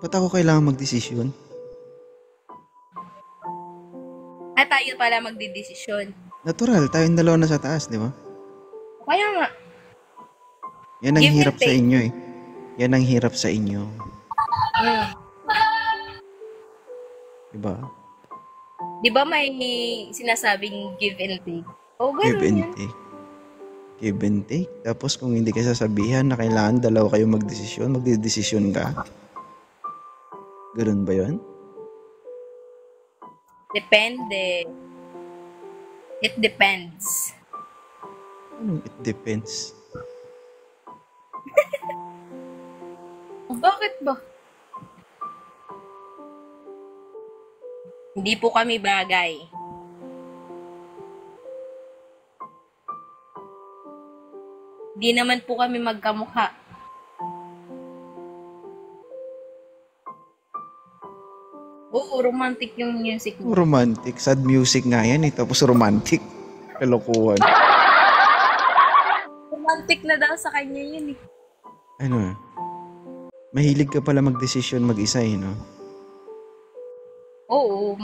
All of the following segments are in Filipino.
Ba't ako kailangan magdesisyon? At tayo pala magdidesisyon. Natural, tayong dalawa na sa taas, di ba? Kaya nga, Yan ang give and hirap sa take. inyo eh. Yan ang hirap sa inyo. Mm. Diba? Di ba may sinasabing give and take? O, Give ganun and yan. take. Give and take. Tapos kung hindi ka sasabihan na kailangan dalawa kayo magdesisyon, magdidesisyon ka. Ganun ba yun? Depende. It depends. Anong it depends? Bakit ba? Hindi po kami bagay. Hindi naman po kami magkamukha. Oo, romantic yung music mo. Romantic. Sad music nga yan eh. Tapos romantic. Kalokohan. Romantic na daw sa kanya yun eh. Ano? Mahilig ka pala magdesisyon mag-isa eh, no? Oo,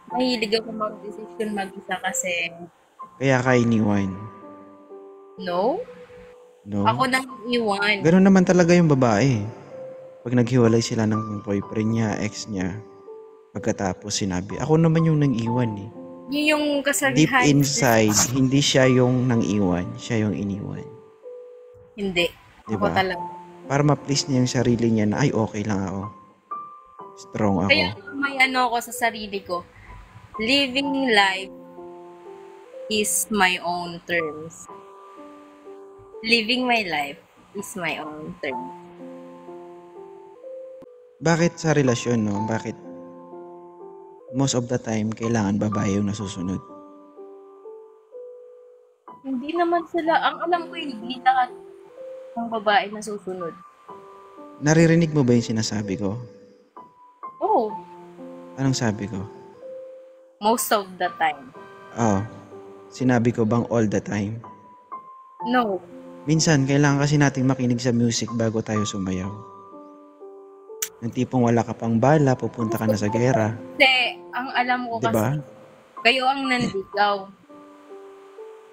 mahilig ako mag-decision mag-isa kasi Kaya ka iniwan. no? No? Ako nang iwan. Ganun naman talaga yung babae. Pag naghiwalay sila ng boyfriend niya, ex niya, pagkatapos sinabi, ako naman yung nang-iwan eh. Yun yung Deep kasabihan. inside, hindi siya yung nang-iwan, siya yung iniwan. Hindi. Ako Diba? talaga. Para ma-please niya yung sarili niya na, ay okay lang ako. Strong ako. Kaya may ano ako sa sarili ko. Living life is my own terms. Living my life is my own terms. Bakit sa relasyon, no? Bakit most of the time, kailangan babae yung nasusunod? Hindi naman sila, ang alam ko hindi lahat ng babae na susunod. Naririnig mo ba yung sinasabi ko? Oo, Anong sabi ko? most of the time. Oh, sinabi ko bang all the time? No. Minsan, kailangan kasi nating makinig sa music bago tayo sumayaw. Yung tipong wala ka pang bala, pupunta ka na sa gera. Kasi, ang alam ko Diba? kasi, kayo ang nanligaw.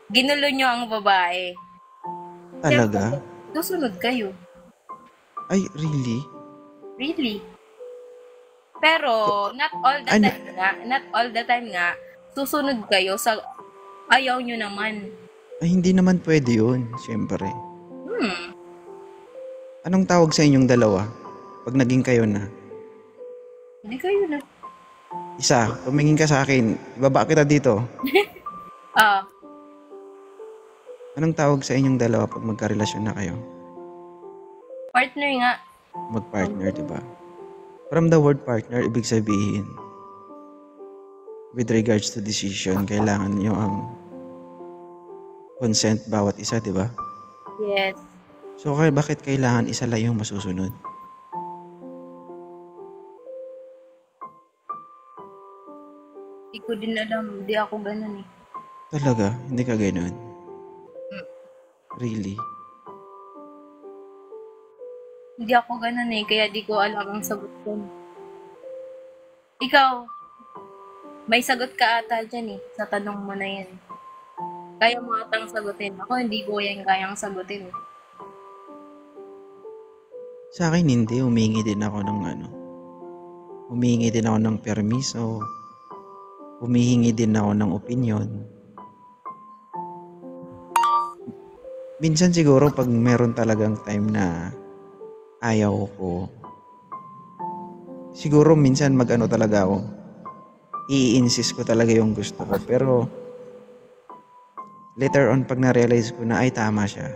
Ginulo nyo ang babae. Talaga? Susunod kayo. Ay, really? Really. Pero, not all the Ano? time nga, not all the time nga, susunod kayo sa ayaw nyo naman. Ay, hindi naman pwede yun, syempre. Hmm. Anong tawag sa inyong dalawa? Pag naging kayo na. Hindi kayo na. Isa, tumingin ka sa akin. Ibaba kita dito. Ah, Anong tawag sa inyong dalawa pag magkarelasyon na kayo? partner nga. Mag-partner, diba? From the word partner, ibig sabihin, with regards to decision, kailangan nyo ang consent bawat isa, diba? Yes. So, kaya bakit kailangan isa lang yung masusunod? Hindi ko din alam. Hindi ako ganun eh. Talaga? Hindi ka ganun? Really? Hindi ako ganun eh. Kaya di ko alam ang sagot ko. Ikaw, may sagot ka ata dyan eh. Sa tanong mo na yan. Kaya mo atang sagutin. Ako hindi ko yan kayang sagutin. Sa akin hindi, humingi din ako ng humingi din ako ng permiso, humihingi din ako ng opinion. Minsan siguro pag meron talagang time na ayaw ko, siguro minsan mag-ano talaga ako, i-insist ko talaga yung gusto ko, pero later on pag na-realize ko na ay tama siya,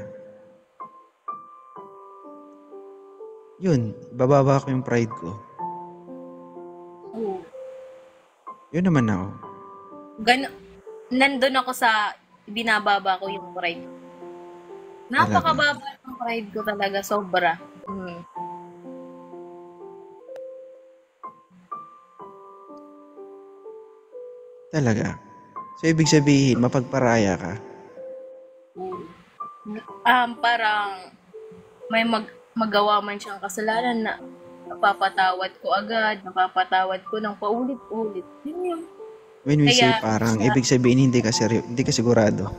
yun, bababa ko yung pride ko. Oo. Yun naman ako. Nandun ako sa binababa ko yung pride. Napakababa ng pride ko talaga. Sobra. Talaga. So, ibig sabihin, mapagparaya ka. Parang may magawa man siyang kasalanan na napapatawad ko agad, napapatawad ko ng paulit-ulit. Yun yun. When we say Kaya, parang, ibig sabihin hindi ka sigurado.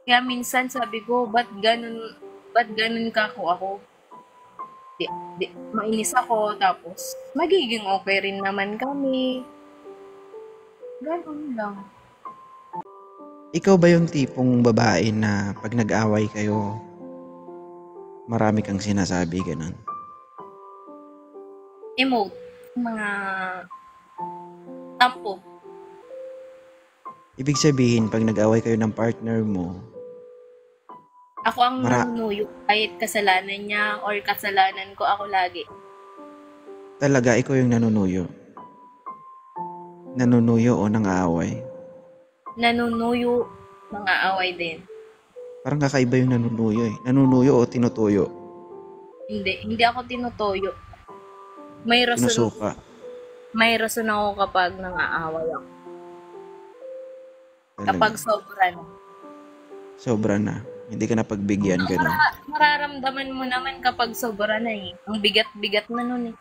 kaya minsan sabi ko, ba't ganun ka ako? Di, mainis ako, tapos magiging okay rin naman kami. Ganun lang. Ikaw ba yung tipong babae na pag nag-away kayo, marami kang sinasabi, ganun? Emote. Mga tampo. Ibig sabihin, pag nag-away kayo ng partner mo, Ako ang nanunuyo. Kahit kasalanan niya or kasalanan ko, ako lagi. talaga ikaw yung nanunuyo? Nanunuyo o nang-aaway? Nanunuyo, mga away din. Parang kakaiba yung nanunuyo eh. Nanunuyo o tinutuyo? Hindi ako tinutoyo. May rason, Sinusuka. may rason ako kapag nang-aaway ako. Talaga. Kapag sobra na. Sobra na. Hindi ka napagbigyan, ganun. Mararamdaman mo naman kapag sobra na eh. Ang bigat-bigat na nun eh.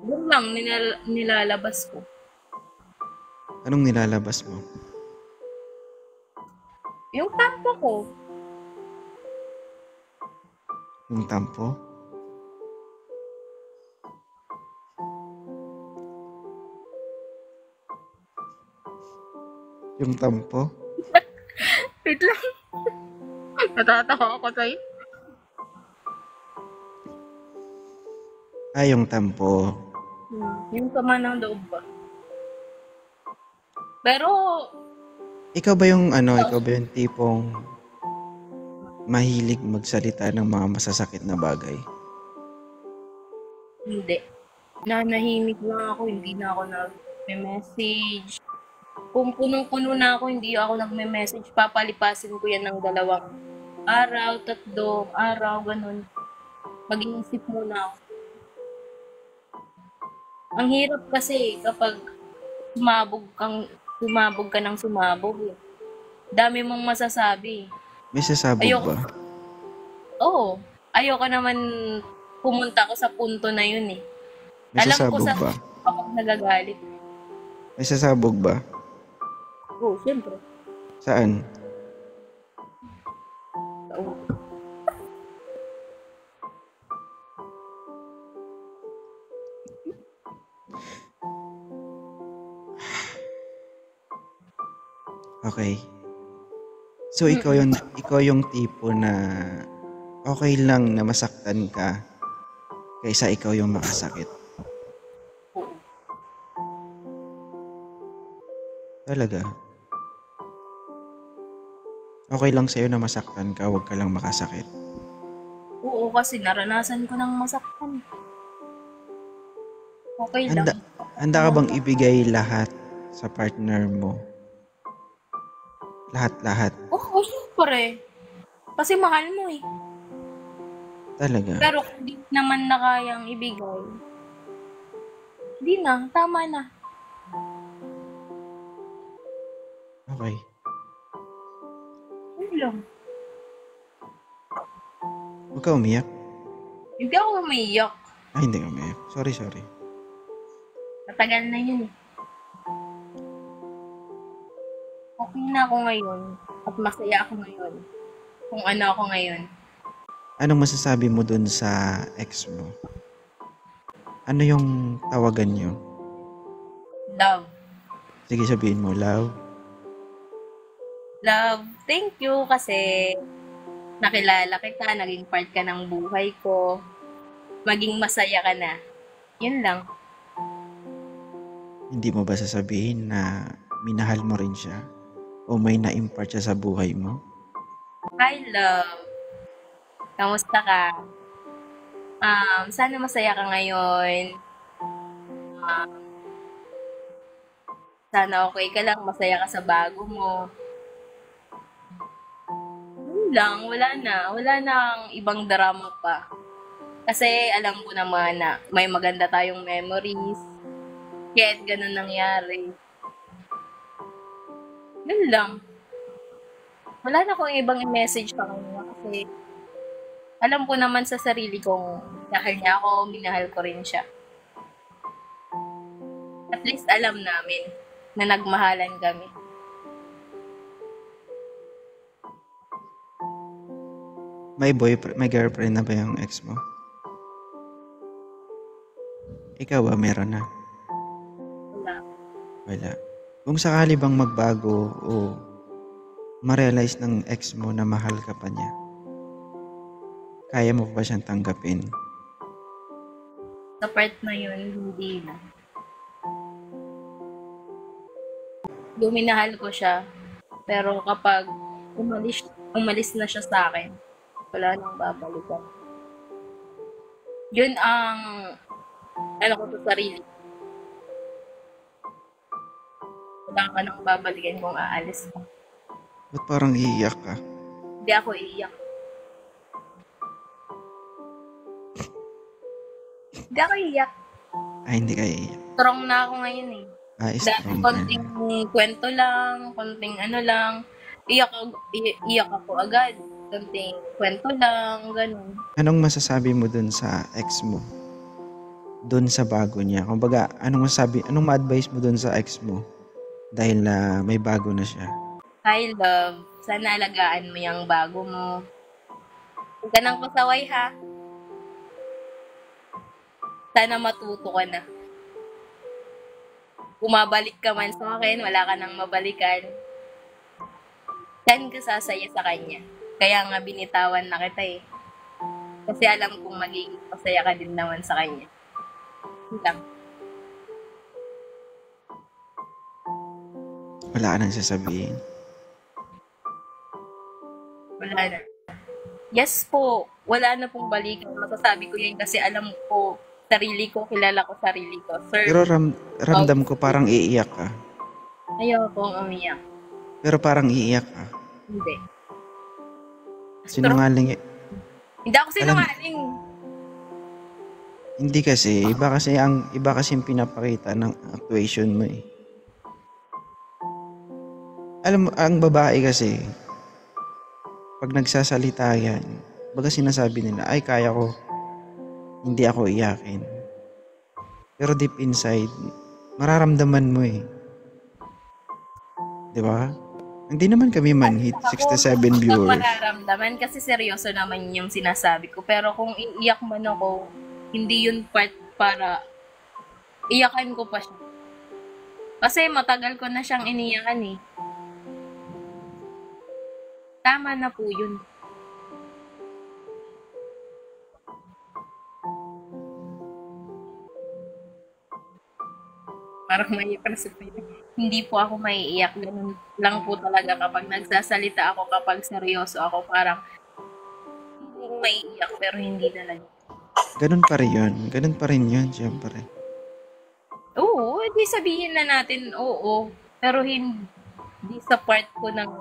Yun lang, nilalabas ko. Anong nilalabas mo? Yung tampo ko. Yung tampo? Yung tampo? Wait lang. Natatawa ako sa'yo. Yung tampo. Yung sama ng loob ba? Pero, Ikaw ba yung tipong mahilig magsalita ng mga masasakit na bagay? hindi. Nanahimik lang ako, hindi na ako nag-message. Kung punong-puno na ako, hindi ako nagme-message. Papalipasin ko yan ng 2 araw, 3 araw, ganun. Mag-iisip muna ako. Ang hirap kasi kapag sumabog ka ng sumabog eh. Dami mong masasabi. May sasabog ba? Oo. Ayoko naman pumunta ko sa punto na yun eh. May Alam ko sasabog sa ba? kapag nagagalit. May sasabog ba? Oo, siyempre. Saan? Sa ulo. Okay. So ikaw yung tipo na okay lang na masaktan ka kaysa ikaw yung makasakit. Oo. Talaga. Okay lang sa'yo na masaktan ka, huwag ka lang makasakit. Oo, kasi naranasan ko ng masaktan. Okay lang. Handa ka bang ibigay lahat sa partner mo? Lahat-lahat. Oo, syempre. Kasi mahal mo eh. Talaga. Pero kung di naman na kayang ibigay, di na, tama na. Okay. Yun lang. Huwag ka umiyak. Hindi ako umiiyak. Hindi ka umiyak. Sorry. Matagal na yun eh. Okay na ako ngayon. At masaya ako ngayon. Kung ano ako ngayon. Anong masasabi mo dun sa ex mo? Ano yung tawagan nyo? Love. Sige, sabihin mo, love. Love, thank you kasi nakilala kita, naging part ka ng buhay ko. Maging masaya ka na. Yun lang. Hindi mo ba sasabihin na minahal mo rin siya? O may na-impart siya sa buhay mo? Hi, love. Kamusta ka? Sana masaya ka ngayon. Sana okay ka lang, masaya ka sa bago mo. Yun lang, wala na ang ibang drama pa. Kasi alam ko naman na may maganda tayong memories. Kahit ganun nangyari. Yun lang. Wala na akong ibang i-message sa kanya kasi alam ko naman sa sarili kong minahal niya ako, minahal ko rin siya. At least alam namin na nagmahalan kami. May girlfriend na ba yung ex mo? Ikaw ba meron na? Wala. Wala. Kung sakali bang magbago o ma-realize ng ex mo na mahal ka pa niya, kaya mo pa ba siyang tanggapin? Sa part na yun, hindi na. Minahal ko siya, pero kapag umalis na siya sa akin, wala nang babalikan. Yun ang ko sa sarili. Wala ka nang babalikan kung aalis ka. Ba't parang iiyak ka? Hindi ako iiyak. Hindi ako iiyak. Ay, hindi ka iiyak. Strong na ako ngayon eh. Dahil Strong ka. konting kwento lang, konting lang, iyak ako agad. Konting kwento lang, ganun. Anong masasabi mo dun sa ex mo? Dun sa bago niya? Kumbaga, anong ma-advise mo dun sa ex mo? Dahil may bago na siya. Hi, love. Sana alagaan mo yung bago mo. Huwag ka nang pasaway, ha? Sana matuto ka na. Bumabalik ka man sa akin, wala ka nang mabalikan. Saan ka sasaya sa kanya? Kaya nga binitawan na kita eh. Kasi alam kong magiging pasaya ka din naman sa kanya. Lang. Wala ka nang sasabihin. Wala na. Yes po, wala na pong balikan. Masasabi ko yan kasi alam ko, sarili ko, kilala ko sarili ko. Sir, Pero ramdam ko parang iiyak ka. ayokong umiyak. Pero parang iiyak ka. Hindi. Sinungaling. Hindi ako sinungaling. Hindi kasi, iba kasi yung pinapakita ng actuation mo eh. Alam mo, ang babae kasi, pag nagsasalita yan, baga sinasabi nila, ay kaya ko, hindi ako iyakin. Pero deep inside, mararamdaman mo eh. Di ba? Hindi naman kami manhit, 67 viewers. Mararamdaman kasi seryoso naman yung sinasabi ko. Pero kung iiyak man ako, hindi yun part para iyakan ko pa siya. Kasi matagal ko na siyang iniyakan eh. Tama na po yun. Parang maiyak na sa piling. Hindi po ako maiiyak. Ganun lang po talaga kapag nagsasalita ako, kapag seryoso ako, parang hindi maiiyak pero hindi talaga. Ganun pa rin yun. Ganun pa rin yun, syempre. Oo, di sabihin na natin oo. Pero hindi sa part ko ng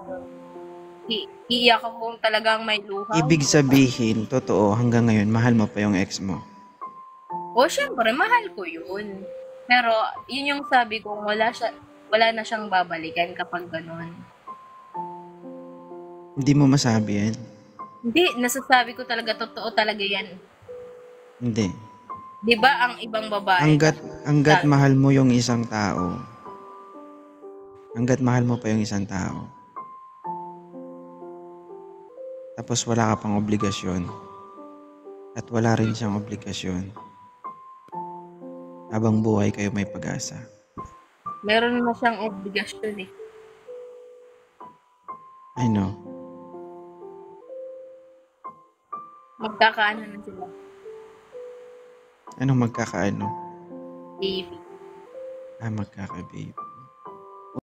iiyak ako talagang may luha. Ibig sabihin, totoo, hanggang ngayon, mahal mo pa yung ex mo. O, syempre, mahal ko yun. Pero, yun yung sabi ko, wala na siyang babalikan kapag ganun. Hindi mo masabi yan. Hindi, nasasabi ko talaga, totoo talaga yan. Hindi. Di ba ang ibang babae? Hanggat mahal mo yung isang tao, hanggat mahal mo pa yung isang tao, tapos wala ka pang obligasyon, at wala rin siyang obligasyon, habang buhay kayo may pag-asa. Meron na siyang obligasyon eh. I know. Magkakaano na sila. Anong magkakaano? Baby. Magkaka-baby.